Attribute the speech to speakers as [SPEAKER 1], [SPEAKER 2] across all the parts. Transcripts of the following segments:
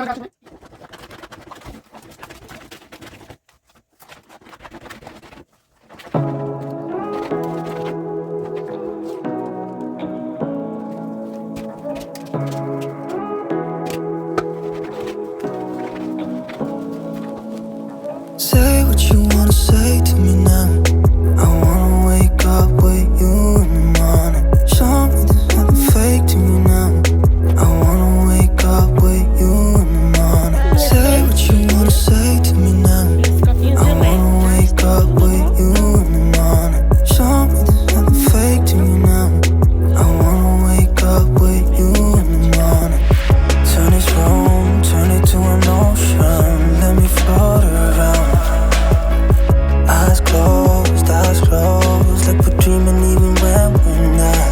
[SPEAKER 1] Say what you wanna say to me now. I wanna wake up with you in the morning. Show me there's nothing fake to me now. I wanna wake up with you in the morning. Say what you wanna say to me now. I wanna wake up with you in the morning. Show me there's nothing fake to me now. I wanna wake up with you in the morning. Turn this room, turn it to an ocean. Let me float around. Eyes closed, like we're dreaming even when we're not.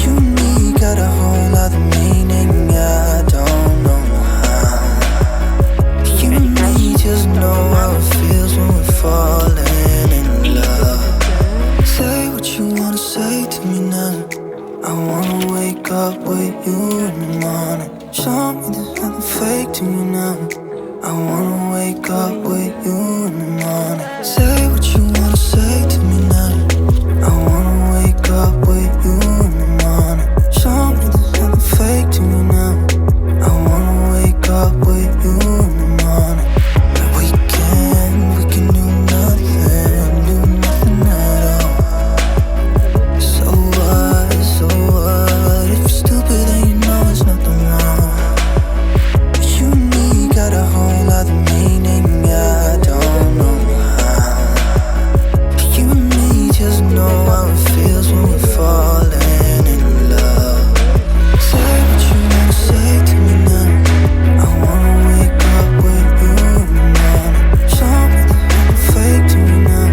[SPEAKER 1] You and me got a whole other meaning, I don't know how. You and me just know how it feels when we're falling in love. Say what you wanna say to me now. I wanna wake up with you in the morning. Show me there's nothing fake to me now. I wanna wake up with you in the morning. Say what you wanna say to me now. I wanna wake up with you in the morning. Show me there's nothing fake to me now. I wanna wake up with you in the morning. We can do nothing at all. So what? If you're stupid then you know it's nothing wrong. You and me got a whole other meaning, I don't know how. You and me just know how it feels when we're falling in love. Say what you wanna say to me now. I wanna wake up with you in the morning. Show me there's nothing fake to me now.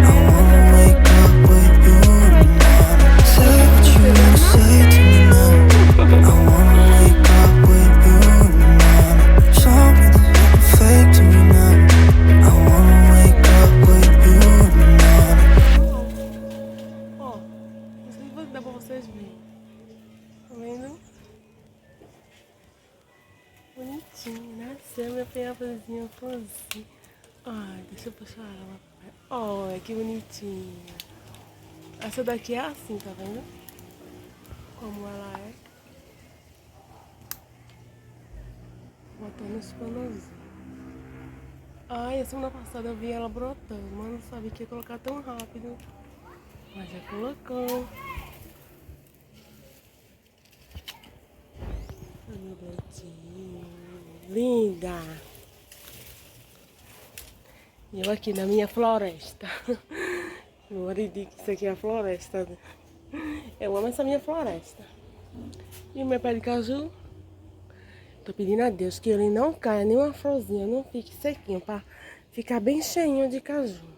[SPEAKER 1] I wanna wake up with you in the morning. Say what you wanna say to me now. I wanna wake up with you in the morning. Show me there's nothing fake to me now. I wanna wake up with you in the morning.
[SPEAKER 2] Ó, não sei se dá pra vocês verem. Tá vendo? Bonitinho, nasceu minha penhafazinha florzinha. Ai, deixa eu puxar ela. Olha que bonitinha. Essa daqui é assim, tá vendo? Como ela é. Botando os panozinhos. Ai, a semana passada eu vi ela brotando, mas não sabia que ia colocar tão rápido. Mas já colocou. Linda! E eu aqui na minha floresta. Meu marido disse que isso aqui é a floresta. Eu amo essa minha floresta. E o meu pé de caju. Tô pedindo a Deus que ele não caia nenhuma florzinha, não fique sequinho, pra ficar bem cheinho de caju.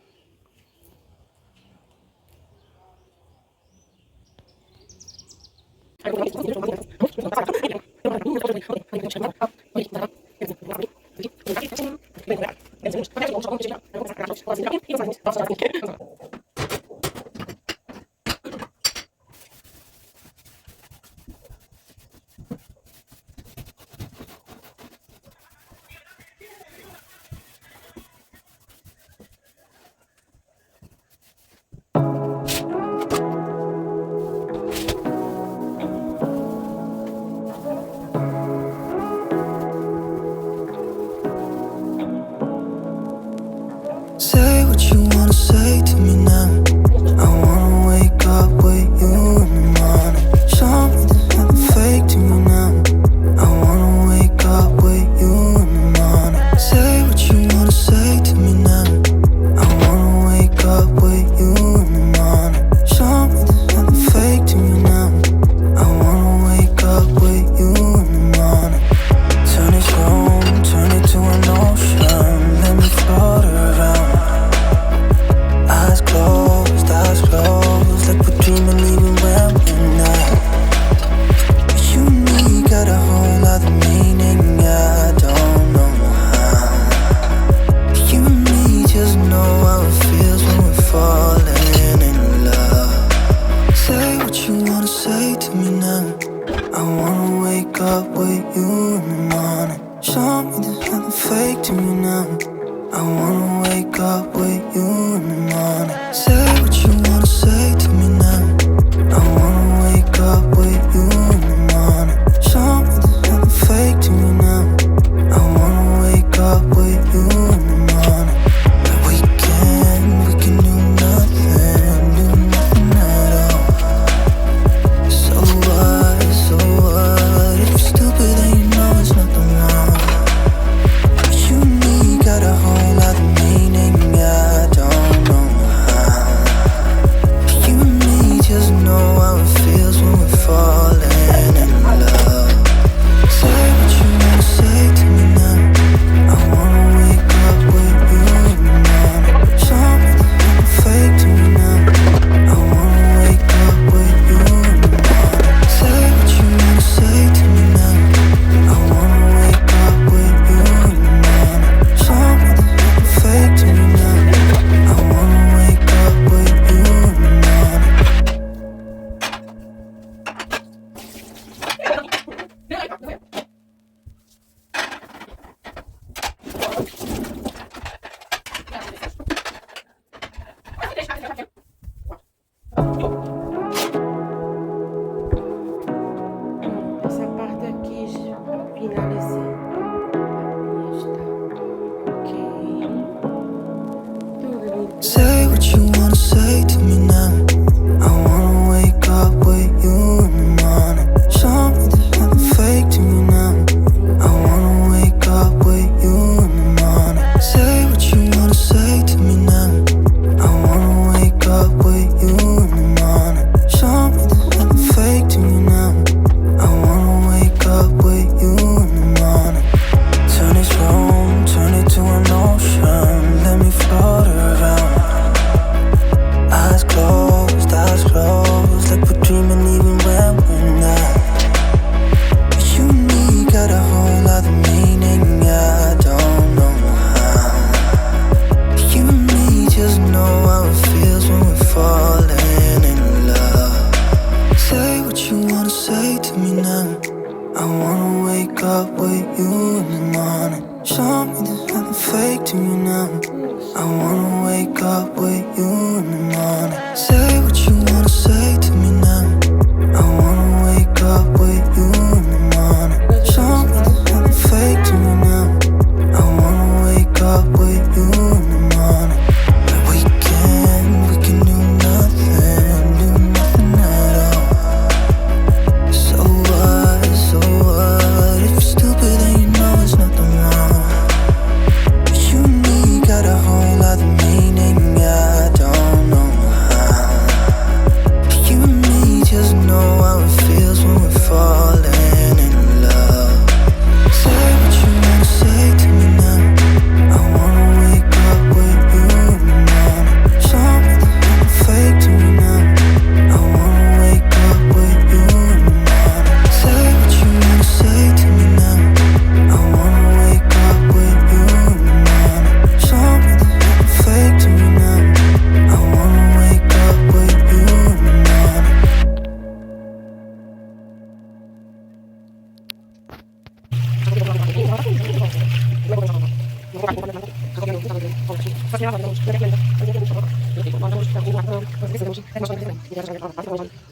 [SPEAKER 1] Say what you wanna say to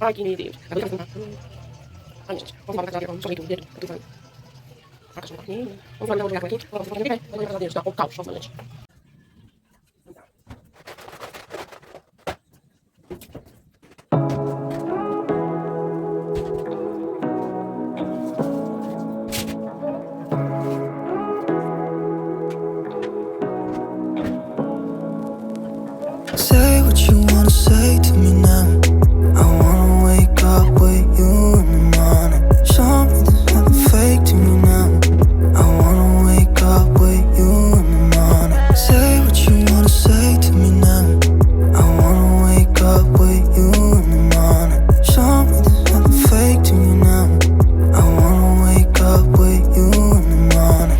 [SPEAKER 2] Ai, que meu Deus. Ai, gente. Vamos embora pra casa. Vamos tudo aqui. Tudo vai. A cachorra aqui. Vamos embora pra aqui. Vamos fazer aqui. Vamos fazer aqui. O caos. Vamos fazer.
[SPEAKER 1] Say what you wanna say to me now. I wanna wake up with you in the morning. Show me there's nothing fake to me now. I wanna wake up with you in the morning. Say what you wanna say to me now. I wanna wake up with you in the morning. Show me there's nothing fake to me now. I wanna wake up with you in the morning.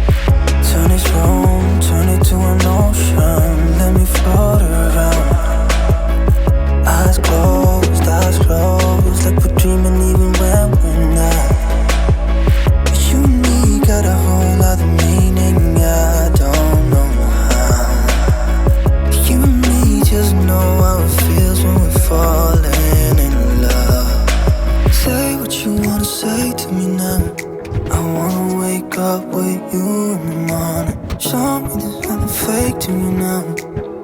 [SPEAKER 1] Turn this room, turn it to an ocean. Let me float around. Eyes closed, like we're dreaming even when we're not. But you and me got a whole other meaning, I don't know how. You and me just know how it feels when we're falling in love. Say what you wanna say to me now. I wanna wake up with you in the morning. Show me there's nothing fake to me now.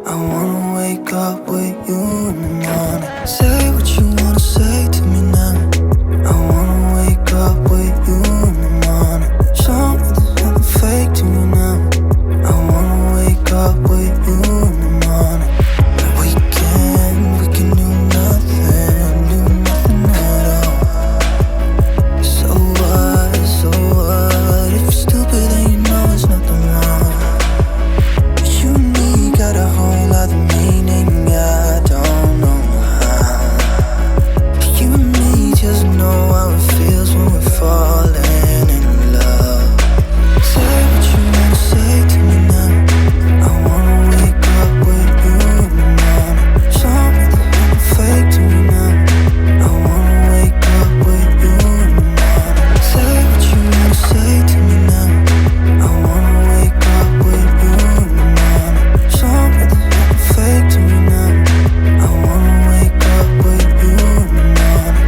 [SPEAKER 1] I wanna wake up with you in the morning. Say what you wanna say to me now. I wanna wake up with you in the morning. Show me there's nothing fake to me now. I wanna wake up with you in the morning. We can do nothing at all. So what? If you're stupid then you know it's nothing wrong. But you and me got a whole other meaning, I don't know how. You and me just know how it feels when we're falling in love. Say what you wanna say to me now. I wanna wake up with you in the morning. Show me there's nothing fake to me now. I wanna wake up with you in the morning. Say what you wanna say to me now. I wanna wake up with you in the morning. Show me there's nothing fake to me now. I wanna wake up with you in the morning.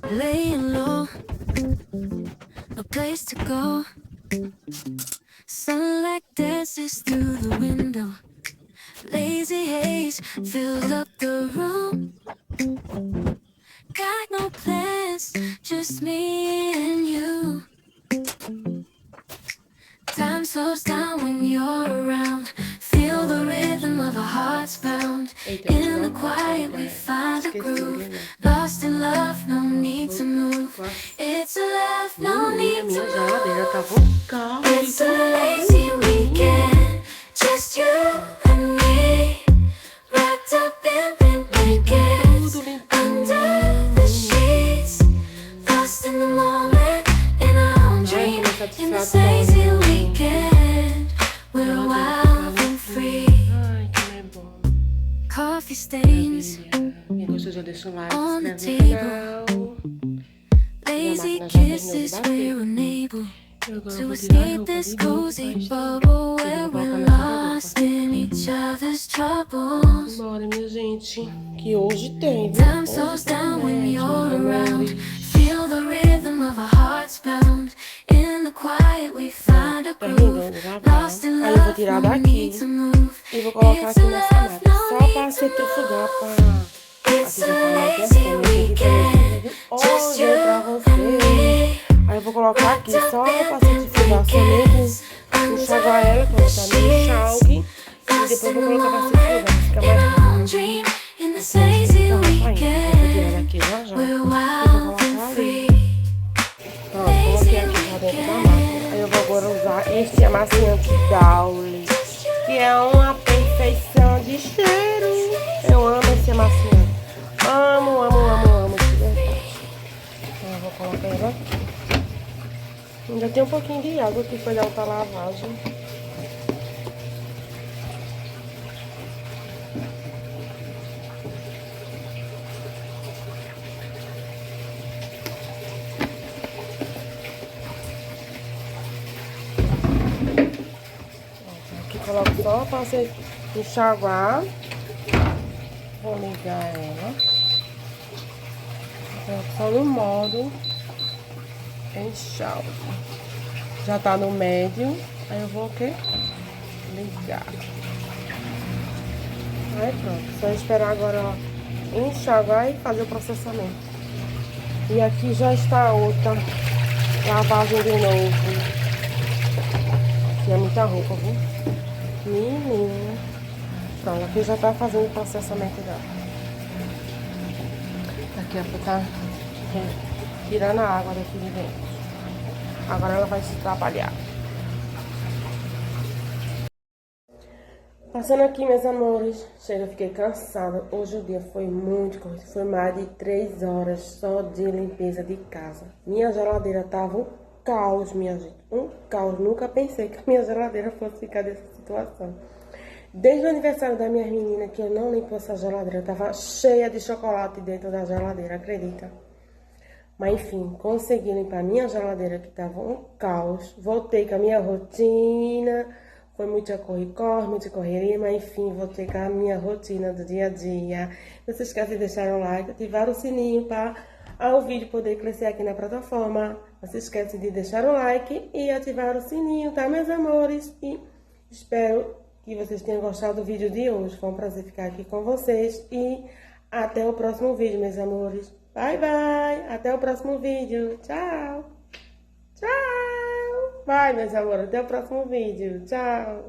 [SPEAKER 3] Laying low, no place to go. Sunlight dances through the window. Lazy haze fills up the room. Got no plans, just me and you. Time slows down when you're around. Feel the rhythm of our hearts pound. In the quiet we find a groove. Lost in love, no need to move. It's a laugh, no need to move. It's a lazy weekend, just you and me. Wrapped up in blankets, under the sheets. Lost in the moment, in our own dream. In this lazy weekend, we're wild and free. Coffee stains on the table. Lazy kisses, we're unable to escape this cozy bubble where we're lost in each other's troubles.
[SPEAKER 2] Bora, minha gente, que hoje tem, viu?
[SPEAKER 3] Time slows down when you're around. Feel the rhythm of our hearts pound. In the quiet we find a groove. Lost in
[SPEAKER 2] Aí eu vou
[SPEAKER 3] love,
[SPEAKER 2] tirar
[SPEAKER 3] no
[SPEAKER 2] daqui
[SPEAKER 3] need to move.
[SPEAKER 2] e vou colocar
[SPEAKER 3] It's
[SPEAKER 2] aqui
[SPEAKER 3] a
[SPEAKER 2] nessa
[SPEAKER 3] love,
[SPEAKER 2] máquina,
[SPEAKER 3] no
[SPEAKER 2] só pra
[SPEAKER 3] need to
[SPEAKER 2] centrifugar,
[SPEAKER 3] move. It's a lazy weekend, just you
[SPEAKER 2] hoje pra
[SPEAKER 3] and
[SPEAKER 2] você.
[SPEAKER 3] me.
[SPEAKER 2] Aí eu vou colocar aqui só pra centrifugar, somente enxaguar ela, colocar no enxágue e depois eu vou colocar pra centrifugar, fica mais
[SPEAKER 3] Dream in this lazy
[SPEAKER 2] Então, aí, eu vou tirar
[SPEAKER 3] weekend,
[SPEAKER 2] daqui já já
[SPEAKER 3] we're
[SPEAKER 2] e vou
[SPEAKER 3] wild
[SPEAKER 2] colocar
[SPEAKER 3] and
[SPEAKER 2] ali.
[SPEAKER 3] free.
[SPEAKER 2] Pronto, coloquei aqui já dentro da máquina. Aí eu vou agora usar este amaciante Dowley, que é uma perfeição de cheiro. Eu amo esse amaciante. Amo, amo, amo, amo, de verdade. Eu vou colocar ela aqui. Ainda tem um pouquinho de água que foi da outra lavagem. Aqui coloco só para você enxaguar. Vou ligar ela. Coloco só no modo enxágue. Já tá no médio. Aí eu vou o quê? Ligar. Aí pronto. Só esperar agora, ó, enxaguar e fazer o processamento. E aqui já está outra lavagem de novo. Aqui é muita roupa, viu? Menina. Pronto, aqui já tá fazendo o processamento dela. Aqui ó, tá tirando a água daqui de dentro. Agora ela vai se trabalhar. Passando aqui, meus amores. Chega, eu fiquei cansada. Hoje o dia foi muito corrido. Foi mais de 3 horas só de limpeza de casa. Minha geladeira tava um caos, minha gente. Um caos. Nunca pensei que a minha geladeira fosse ficar dessa situação. Desde o aniversário da minha menina que eu não limpo essa geladeira. Eu tava cheia de chocolate dentro da geladeira, acredita? Mas enfim, consegui limpar a minha geladeira que tava um caos. Voltei com a minha rotina. Foi muita corre-corre, muita correria, mas enfim, voltei com a minha rotina do dia a dia. Não se esqueça de deixar o like, ativar o sininho para o vídeo poder crescer aqui na plataforma. Não se esqueça de deixar o like e ativar o sininho, tá, meus amores? E espero que vocês tenham gostado do vídeo de hoje. Foi um prazer ficar aqui com vocês e até o próximo vídeo, meus amores. Bye, bye! Até o próximo vídeo. Tchau! Tchau! Vai, meus amores, até o próximo vídeo. Tchau!